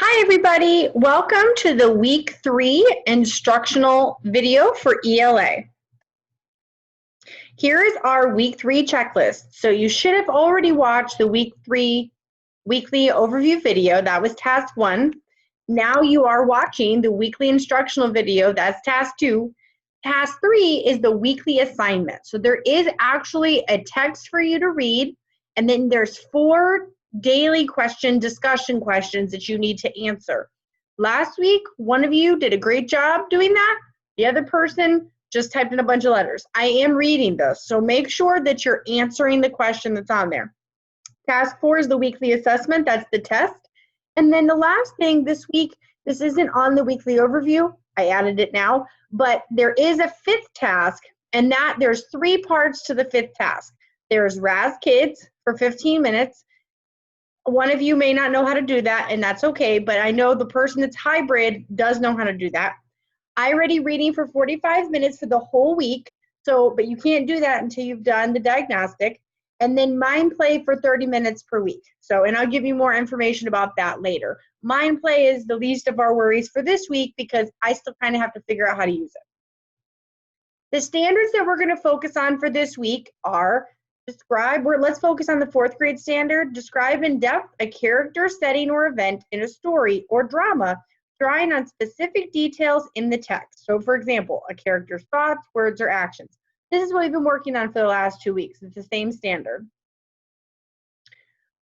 Hi everybody, welcome to the week 3 instructional video for ELA. Here is our week 3 checklist. So you should have already watched the week 3 weekly overview video. That was task 1. Now you are watching the weekly instructional video. That's task 2. Task 3 is the weekly assignment. So there is actually a text for you to read, and then there's 4 daily discussion questions that you need to answer. Last week, one of you did a great job doing that. The other person just typed in a bunch of letters. I am reading this, so make sure that you're answering the question that's on there. Task 4 is the weekly assessment. That's the test. And then the last thing this week, this isn't on the weekly overview. I added it now, but there is a 5th task, and that there's 3 parts to the 5th task. There's RAS Kids for 15 minutes. One of you may not know how to do that, and that's okay, but I know the person that's hybrid does know how to do that. iReady reading for 45 minutes for the whole week, but you can't do that until you've done the diagnostic. And then Mind Play for 30 minutes per week. And I'll give you more information about that later. Mind Play is the least of our worries for this week because I still kind of have to figure out how to use it. The standards that we're going to focus on for this week are let's focus on the 4th grade standard. Describe in depth a character, setting, or event in a story or drama, drawing on specific details in the text. So for example, a character's thoughts, words, or actions. This is what we've been working on for the last 2 weeks. It's the same standard.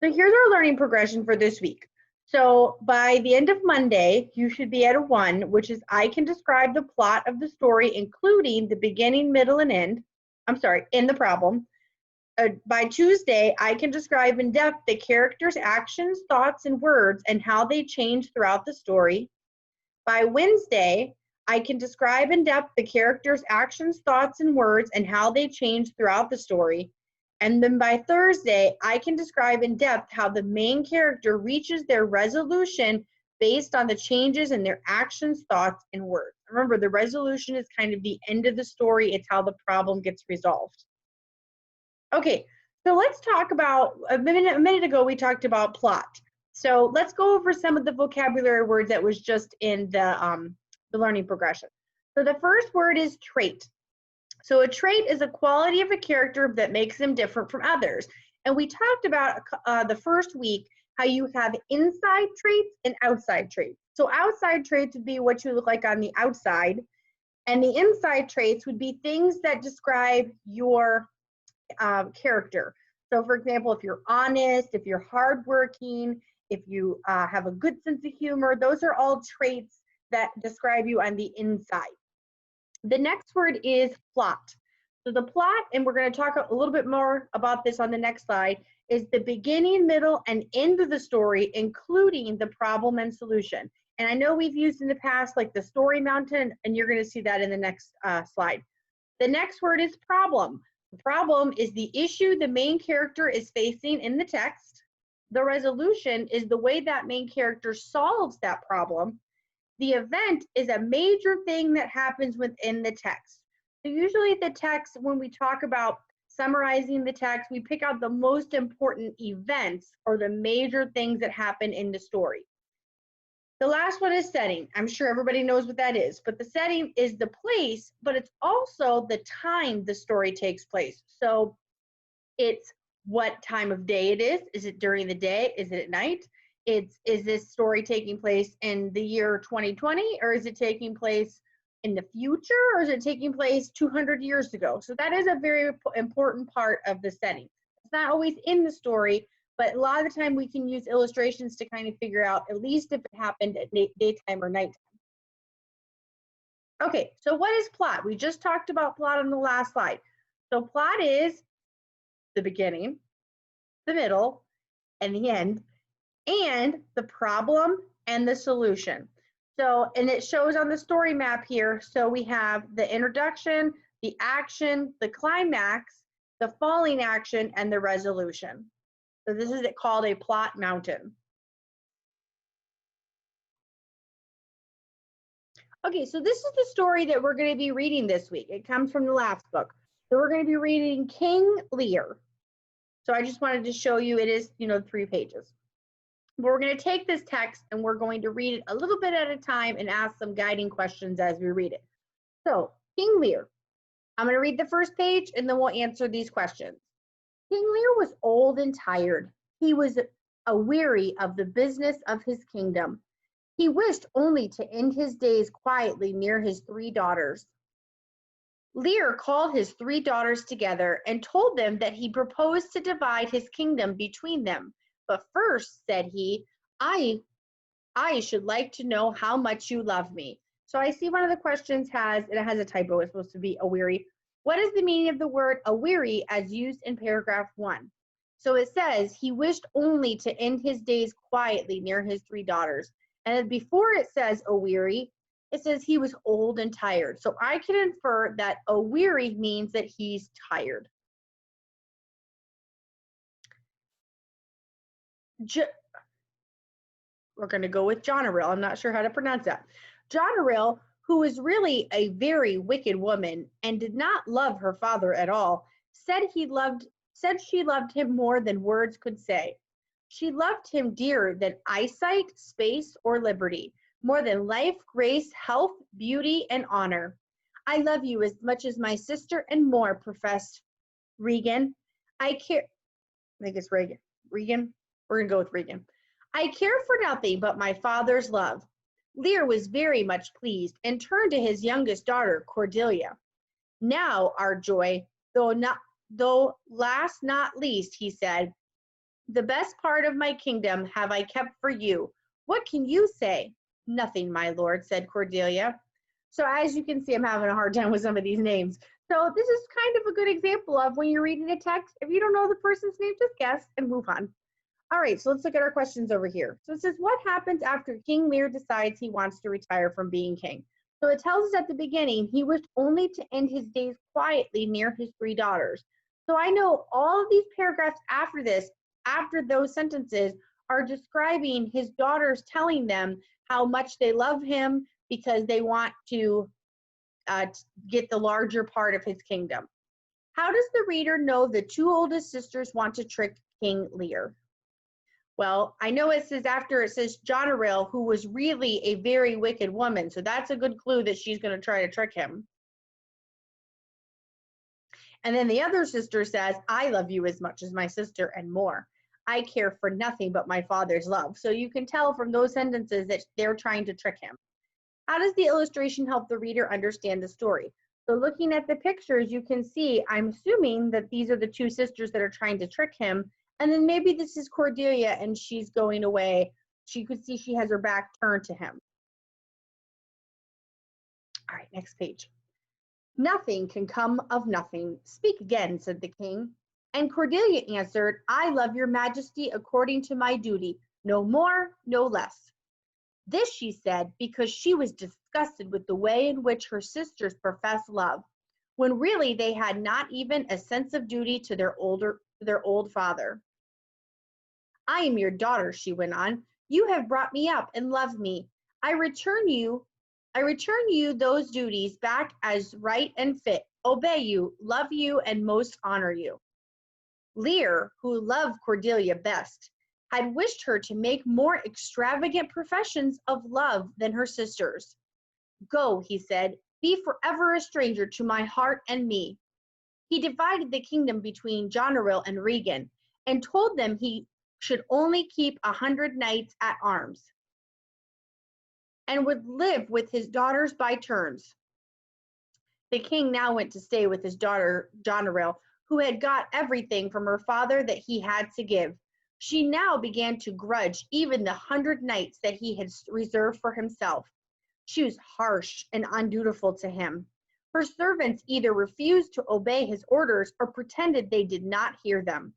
So here's our learning progression for this week. So by the end of Monday, you should be at a 1, which is I can describe the plot of the story, including the beginning, middle, and end. In the problem. By Tuesday, I can describe in depth the character's actions, thoughts, and words and how they change throughout the story. By Wednesday, I can describe in depth the character's actions, thoughts, and words and how they change throughout the story. And then by Thursday, I can describe in depth how the main character reaches their resolution based on the changes in their actions, thoughts, and words. Remember, the resolution is kind of the end of the story. It's how the problem gets resolved. Okay, so let's talk about, a minute ago we talked about plot. So let's go over some of the vocabulary words that was just in the learning progression. So the first word is trait. So a trait is a quality of a character that makes them different from others. And we talked about the first week how you have inside traits and outside traits. So outside traits would be what you look like on the outside, and the inside traits would be things that describe your character. So for example, if you're honest, if you're hardworking, if you have a good sense of humor, those are all traits that describe you on the inside. The next word is plot. So the plot, and we're going to talk a little bit more about this on the next slide, is the beginning, middle, and end of the story, including the problem and solution. And I know we've used in the past like the story mountain, and you're going to see that in the next slide. The next word is problem. The problem is the issue the main character is facing in the text. The resolution is the way that main character solves that problem. The event is a major thing that happens within the text. So usually the text, when we talk about summarizing the text, we pick out the most important events or the major things that happen in the story. The last one is setting. I'm sure everybody knows what that is, but the setting is the place, but it's also the time the story takes place. So it's what time of day it is. Is it during the day? Is it at night? Is this story taking place in the year 2020, or is it taking place in the future, or is it taking place 200 years ago? So that is a very important part of the setting. It's not always in the story, but a lot of the time we can use illustrations to kind of figure out at least if it happened at daytime or nighttime. Okay, so what is plot? We just talked about plot on the last slide. So plot is the beginning, the middle, and the end, and the problem and the solution. So, and it shows on the story map here. So we have the introduction, the action, the climax, the falling action, and the resolution. So this is called a plot mountain. Okay, so this is the story that we're going to be reading this week. It comes from the last book. So we're going to be reading King Lear. So I just wanted to show you, it is, 3 pages. We're going to take this text and we're going to read it a little bit at a time and ask some guiding questions as we read it. So, King Lear. I'm going to read the first page and then we'll answer these questions. King Lear was old and tired. He was aweary of the business of his kingdom. He wished only to end his days quietly near his 3 daughters. Lear called his 3 daughters together and told them that he proposed to divide his kingdom between them. But first, said he, I should like to know how much you love me. So I see one of the questions and it has a typo, it's supposed to be aweary. What is the meaning of the word aweary as used in paragraph 1? So it says he wished only to end his days quietly near his 3 daughters. And before it says aweary, it says he was old and tired. So I can infer that aweary means that he's tired. We're going to go with Goneril. I'm not sure how to pronounce that. Goneril, who was really a very wicked woman and did not love her father at all, said she loved him more than words could say. She loved him dearer than eyesight, space, or liberty, more than life, grace, health, beauty, and honor. I love you as much as my sister and more, professed Regan. I think it's Regan. Regan? We're going to go with Regan. I care for nothing but my father's love. Lear was very much pleased and turned to his youngest daughter, Cordelia. Now, our joy, though last not least, he said, the best part of my kingdom have I kept for you. What can you say? Nothing, my lord, said Cordelia. So as you can see, I'm having a hard time with some of these names. So this is kind of a good example of when you're reading a text, if you don't know the person's name, just guess and move on. All right, so let's look at our questions over here. So it says, what happens after King Lear decides he wants to retire from being king? So it tells us at the beginning, he wished only to end his days quietly near his 3 daughters. So I know all of these paragraphs after this, after those sentences, are describing his daughters telling them how much they love him because they want to get the larger part of his kingdom. How does the reader know the 2 oldest sisters want to trick King Lear? Well, I know it says after it says Goneril, who was really a very wicked woman. So that's a good clue that she's going to try to trick him. And then the other sister says, I love you as much as my sister and more. I care for nothing but my father's love. So you can tell from those sentences that they're trying to trick him. How does the illustration help the reader understand the story? So looking at the pictures, you can see, I'm assuming that these are the 2 sisters that are trying to trick him. And then maybe this is Cordelia and she's going away. She could see she has her back turned to him. All right, next page. Nothing can come of nothing. Speak again, said the king. And Cordelia answered, I love your majesty according to my duty, no more, no less. This she said because she was disgusted with the way in which her sisters professed love, when really they had not even a sense of duty to their old father. I am your daughter, she went on. You have brought me up and loved me. I return you those duties back as right and fit, obey you, love you, and most honor you. Lear, who loved Cordelia best, had wished her to make more extravagant professions of love than her sisters. Go, he said, be forever a stranger to my heart and me. He divided the kingdom between Goneril and Regan, and told them he should only keep 100 knights at arms, and would live with his daughters by turns. The king now went to stay with his daughter Goneril, who had got everything from her father that he had to give. She now began to grudge even the 100 knights that he had reserved for himself. She was harsh and undutiful to him. Her servants either refused to obey his orders or pretended they did not hear them.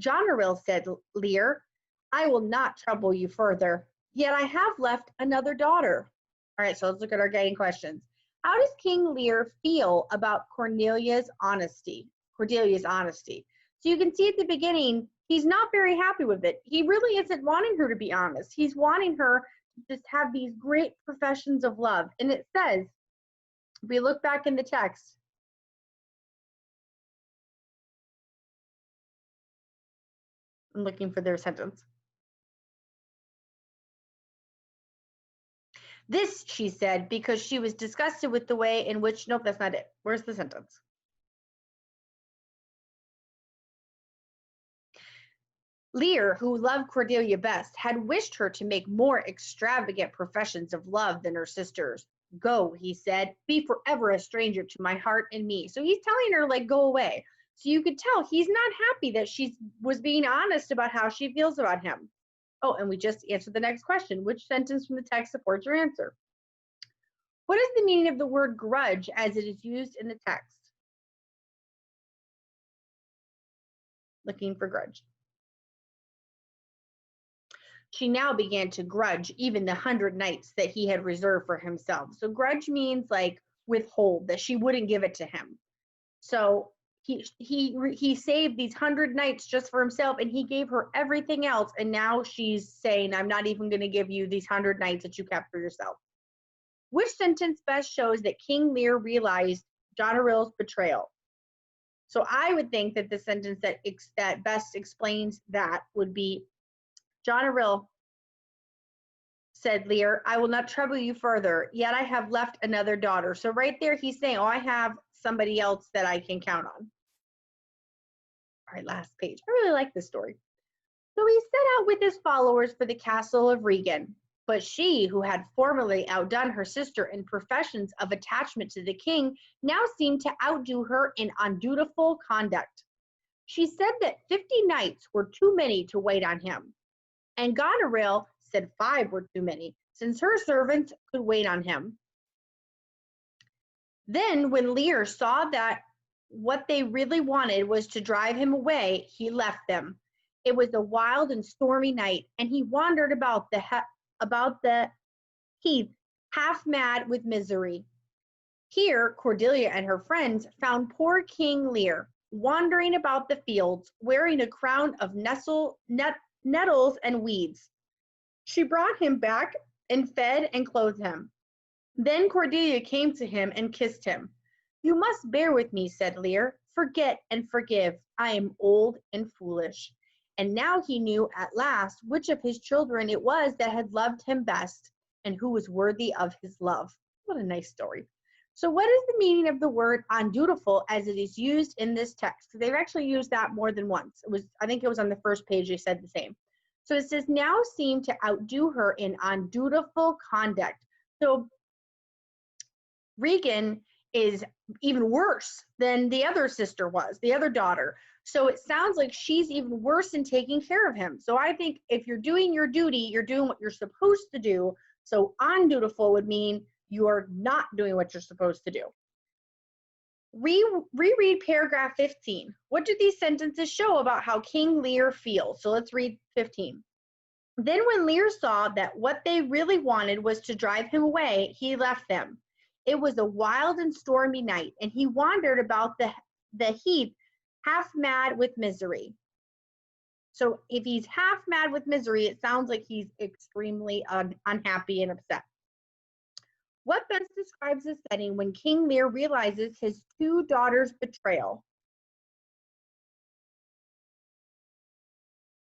Goneril, said Lear, I will not trouble you further, yet I have left another daughter. All right, so let's look at our guiding questions. How does King Lear feel about Cordelia's honesty? So you can see at the beginning, he's not very happy with it. He really isn't wanting her to be honest. He's wanting her to just have these great professions of love. And it says, if we look back in the text, I'm looking for their sentence. This, she said, because she was disgusted with the way in which, nope, that's not it. Where's the sentence? Lear, who loved Cordelia best, had wished her to make more extravagant professions of love than her sisters. Go, he said, be forever a stranger to my heart and me. So he's telling her, like, go away. So you could tell he's not happy that she was being honest about how she feels about him. Oh, and we just answered the next question. Which sentence from the text supports your answer? What is the meaning of the word grudge as it is used in the text? Looking for grudge. She now began to grudge even the 100 nights that he had reserved for himself. So grudge means like withhold, that she wouldn't give it to him. So he saved these 100 nights just for himself, and he gave her everything else, and now she's saying, I'm not even going to give you these 100 nights that you kept for yourself. Which sentence best shows that King Lear realized Goneril's betrayal? So I would think that the sentence that best explains that would be, Goneril, said Lear, I will not trouble you further, yet I have left another daughter. So right there he's saying, oh, I have somebody else that I can count on. All right, last page. I really like this story. So he set out with his followers for the castle of Regan. But she, who had formerly outdone her sister in professions of attachment to the king, now seemed to outdo her in undutiful conduct. She said that 50 knights were too many to wait on him, and Goneril said 5 were too many, since her servants could wait on him. Then, when Lear saw that what they really wanted was to drive him away, he left them. It was a wild and stormy night, and he wandered about the heath, half mad with misery. Here, Cordelia and her friends found poor King Lear wandering about the fields, wearing a crown of nettles and weeds. She brought him back and fed and clothed him. Then Cordelia came to him and kissed him. You must bear with me, said Lear. Forget and forgive. I am old and foolish. And now he knew at last which of his children it was that had loved him best and who was worthy of his love. What a nice story. So what is the meaning of the word undutiful as it is used in this text? They've actually used that more than once. I think it was on the first page they said the same. So it says, now seem to outdo her in undutiful conduct. So Regan is even worse than the other sister was, the other daughter. So it sounds like she's even worse in taking care of him. So I think if you're doing your duty, you're doing what you're supposed to do. So undutiful would mean you are not doing what you're supposed to do. Reread paragraph 15. What do these sentences show about how King Lear feels? So let's read 15. Then when Lear saw that what they really wanted was to drive him away, he left them. It was a wild and stormy night, and he wandered about the heath, half mad with misery. So if he's half mad with misery, it sounds like he's extremely unhappy and upset. What best describes the setting when King Lear realizes his 2 daughters' betrayal?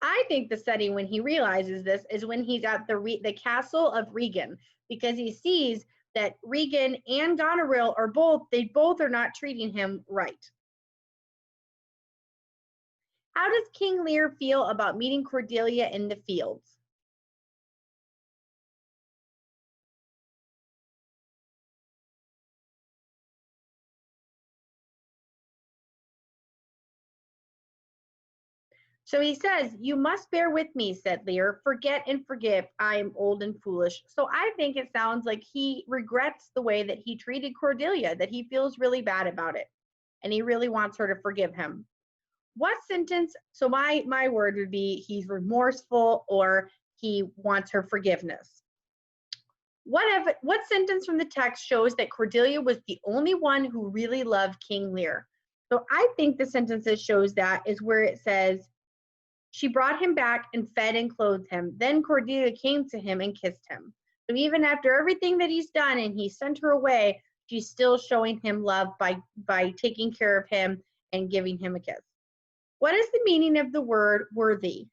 I think the setting when he realizes this is when he's at the castle of Regan, because he sees that Regan and Goneril are both are not treating him right. How does King Lear feel about meeting Cordelia in the fields? So he says, you must bear with me, said Lear. Forget and forgive. I am old and foolish. So I think it sounds like he regrets the way that he treated Cordelia, that he feels really bad about it. And he really wants her to forgive him. What sentence, so my word would be he's remorseful or he wants her forgiveness. What sentence from the text shows that Cordelia was the only one who really loved King Lear? So I think the sentence that shows that is where it says, she brought him back and fed and clothed him. Then Cordelia came to him and kissed him. So even after everything that he's done and he sent her away, she's still showing him love by taking care of him and giving him a kiss. What is the meaning of the word worthy?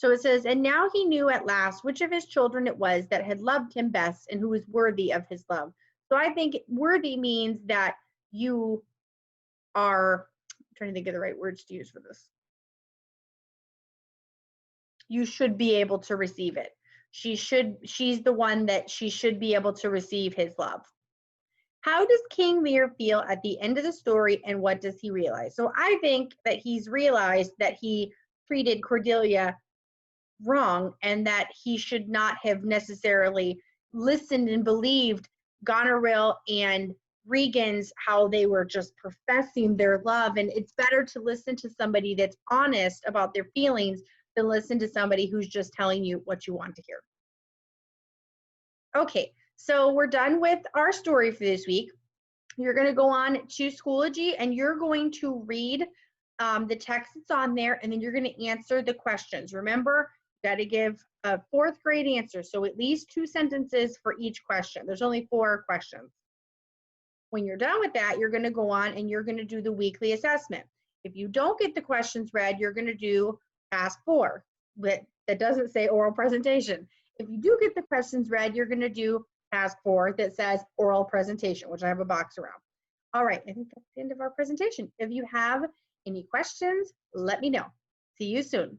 So it says, and now he knew at last which of his children it was that had loved him best and who was worthy of his love. So I think worthy means that you are, I'm trying to think of the right words to use for this. You should be able to receive it. She's the one that she should be able to receive his love. How does King Lear feel at the end of the story, and what does he realize? So I think that he's realized that he treated Cordelia wrong and that he should not have necessarily listened and believed Goneril and Regan's, how they were just professing their love. And it's better to listen to somebody that's honest about their feelings than listen to somebody who's just telling you what you want to hear. Okay, so we're done with our story for this week. You're going to go on to Schoology and you're going to read the text that's on there, and then you're going to answer the questions. Remember, you got to give a 4th grade answer, so at least 2 sentences for each question. There's only 4 questions. When you're done with that, you're going to go on and you're going to do the weekly assessment. If you don't get the questions read, you're going to do task 4. But that doesn't say oral presentation. If you do get the questions read, you're going to do task 4 that says oral presentation, which I have a box around. All right, I think that's the end of our presentation. If you have any questions, let me know. See you soon.